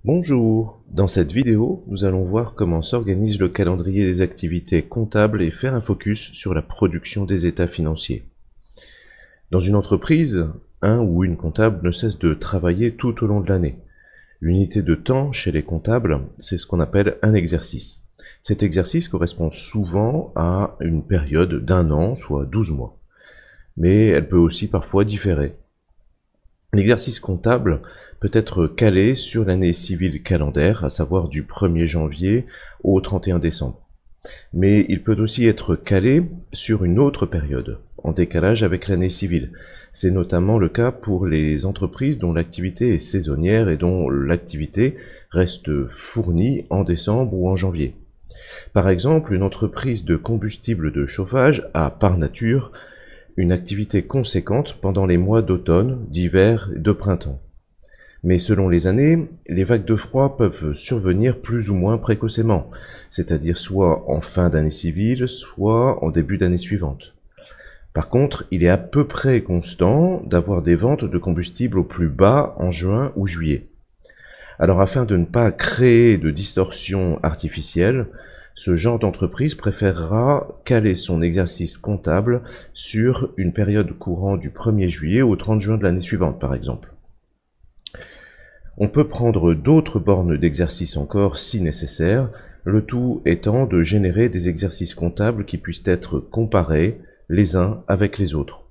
Bonjour, dans cette vidéo, nous allons voir comment s'organise le calendrier des activités comptables et faire un focus sur la production des états financiers. Dans une entreprise, un ou une comptable ne cesse de travailler tout au long de l'année. L'unité de temps chez les comptables, c'est ce qu'on appelle un exercice. Cet exercice correspond souvent à une période d'un an, soit 12 mois. Mais elle peut aussi parfois différer. L'exercice comptable peut être calé sur l'année civile calendaire, à savoir du 1er janvier au 31 décembre. Mais il peut aussi être calé sur une autre période, en décalage avec l'année civile. C'est notamment le cas pour les entreprises dont l'activité est saisonnière et dont l'activité reste fournie en décembre ou en janvier. Par exemple, une entreprise de combustible de chauffage a par nature une activité conséquente pendant les mois d'automne, d'hiver et de printemps. Mais selon les années, les vagues de froid peuvent survenir plus ou moins précocement, c'est-à-dire soit en fin d'année civile, soit en début d'année suivante. Par contre, il est à peu près constant d'avoir des ventes de combustible au plus bas en juin ou juillet. Alors afin de ne pas créer de distorsion artificielle, ce genre d'entreprise préférera caler son exercice comptable sur une période courant du 1er juillet au 30 juin de l'année suivante, par exemple. On peut prendre d'autres bornes d'exercice encore si nécessaire, le tout étant de générer des exercices comptables qui puissent être comparés les uns avec les autres.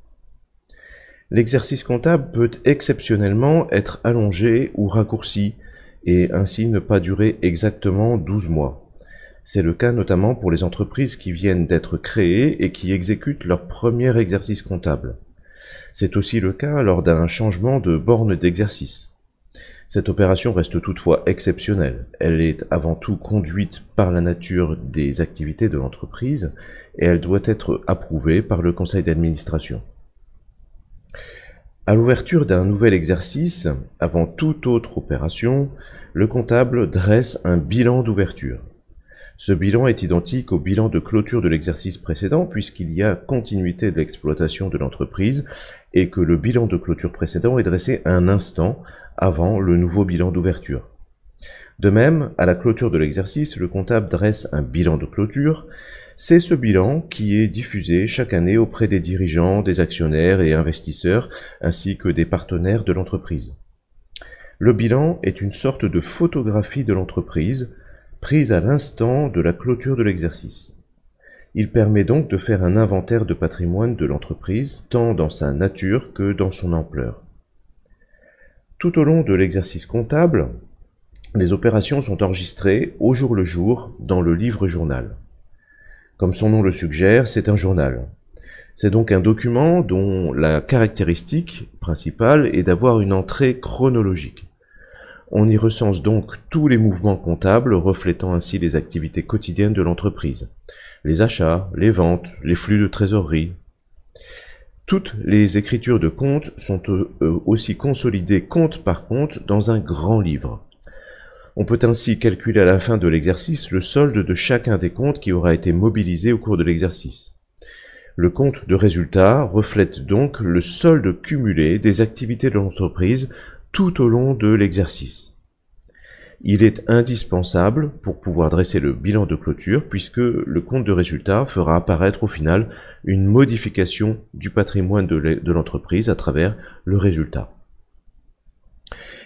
L'exercice comptable peut exceptionnellement être allongé ou raccourci, et ainsi ne pas durer exactement 12 mois. C'est le cas notamment pour les entreprises qui viennent d'être créées et qui exécutent leur premier exercice comptable. C'est aussi le cas lors d'un changement de borne d'exercice. Cette opération reste toutefois exceptionnelle. Elle est avant tout conduite par la nature des activités de l'entreprise et elle doit être approuvée par le conseil d'administration. À l'ouverture d'un nouvel exercice, avant toute autre opération, le comptable dresse un bilan d'ouverture. Ce bilan est identique au bilan de clôture de l'exercice précédent puisqu'il y a continuité de l'exploitation de l'entreprise et que le bilan de clôture précédent est dressé un instant avant le nouveau bilan d'ouverture. De même, à la clôture de l'exercice, le comptable dresse un bilan de clôture. C'est ce bilan qui est diffusé chaque année auprès des dirigeants, des actionnaires et investisseurs ainsi que des partenaires de l'entreprise. Le bilan est une sorte de photographie de l'entreprise prise à l'instant de la clôture de l'exercice. Il permet donc de faire un inventaire de patrimoine de l'entreprise, tant dans sa nature que dans son ampleur. Tout au long de l'exercice comptable, les opérations sont enregistrées au jour le jour dans le livre-journal. Comme son nom le suggère, c'est un journal. C'est donc un document dont la caractéristique principale est d'avoir une entrée chronologique. On y recense donc tous les mouvements comptables, reflétant ainsi les activités quotidiennes de l'entreprise. Les achats, les ventes, les flux de trésorerie. Toutes les écritures de comptes sont aussi consolidées compte par compte dans un grand livre. On peut ainsi calculer à la fin de l'exercice le solde de chacun des comptes qui aura été mobilisé au cours de l'exercice. Le compte de résultat reflète donc le solde cumulé des activités de l'entreprise tout au long de l'exercice. Il est indispensable pour pouvoir dresser le bilan de clôture puisque le compte de résultat fera apparaître au final une modification du patrimoine de l'entreprise à travers le résultat.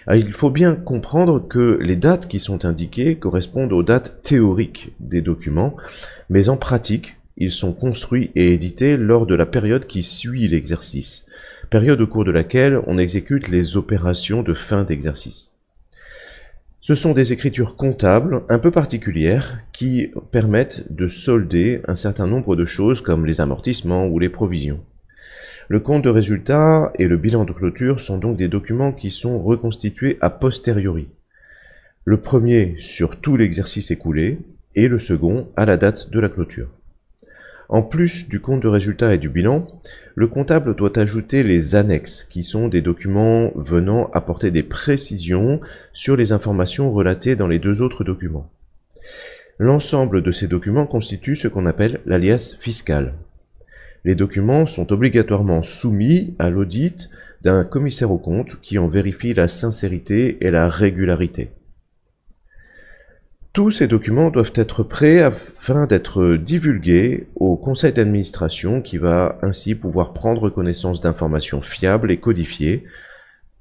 Alors, il faut bien comprendre que les dates qui sont indiquées correspondent aux dates théoriques des documents, mais en pratique, ils sont construits et édités lors de la période qui suit l'exercice, période au cours de laquelle on exécute les opérations de fin d'exercice. Ce sont des écritures comptables un peu particulières qui permettent de solder un certain nombre de choses comme les amortissements ou les provisions. Le compte de résultat et le bilan de clôture sont donc des documents qui sont reconstitués a posteriori. Le premier sur tout l'exercice écoulé et le second à la date de la clôture. En plus du compte de résultat et du bilan, le comptable doit ajouter les annexes, qui sont des documents venant apporter des précisions sur les informations relatées dans les deux autres documents. L'ensemble de ces documents constitue ce qu'on appelle l'alias fiscal. Les documents sont obligatoirement soumis à l'audit d'un commissaire aux comptes qui en vérifie la sincérité et la régularité. Tous ces documents doivent être prêts afin d'être divulgués au conseil d'administration qui va ainsi pouvoir prendre connaissance d'informations fiables et codifiées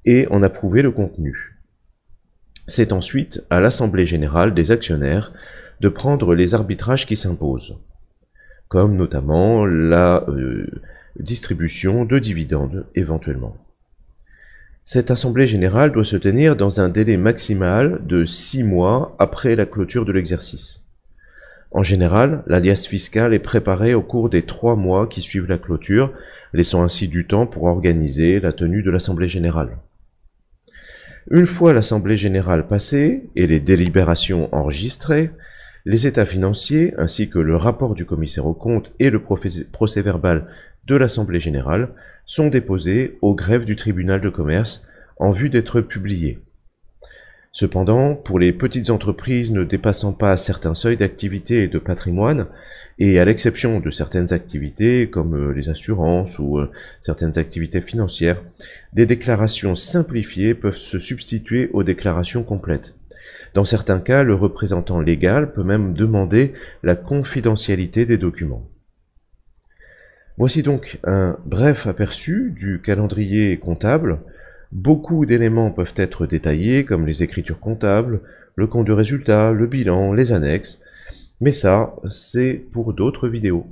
et en approuver le contenu. C'est ensuite à l'Assemblée générale des actionnaires de prendre les arbitrages qui s'imposent, comme notamment la distribution de dividendes éventuellement. Cette assemblée générale doit se tenir dans un délai maximal de 6 mois après la clôture de l'exercice. En général, l'alias fiscal est préparé au cours des 3 mois qui suivent la clôture, laissant ainsi du temps pour organiser la tenue de l'assemblée générale. Une fois l'assemblée générale passée et les délibérations enregistrées, les états financiers ainsi que le rapport du commissaire aux comptes et le procès-verbal de l'assemblée générale sont déposés au greffe du tribunal de commerce en vue d'être publiés. Cependant, pour les petites entreprises ne dépassant pas certains seuils d'activité et de patrimoine, et à l'exception de certaines activités comme les assurances ou certaines activités financières, des déclarations simplifiées peuvent se substituer aux déclarations complètes. Dans certains cas, le représentant légal peut même demander la confidentialité des documents. Voici donc un bref aperçu du calendrier comptable. Beaucoup d'éléments peuvent être détaillés, comme les écritures comptables, le compte de résultat, le bilan, les annexes, mais ça, c'est pour d'autres vidéos.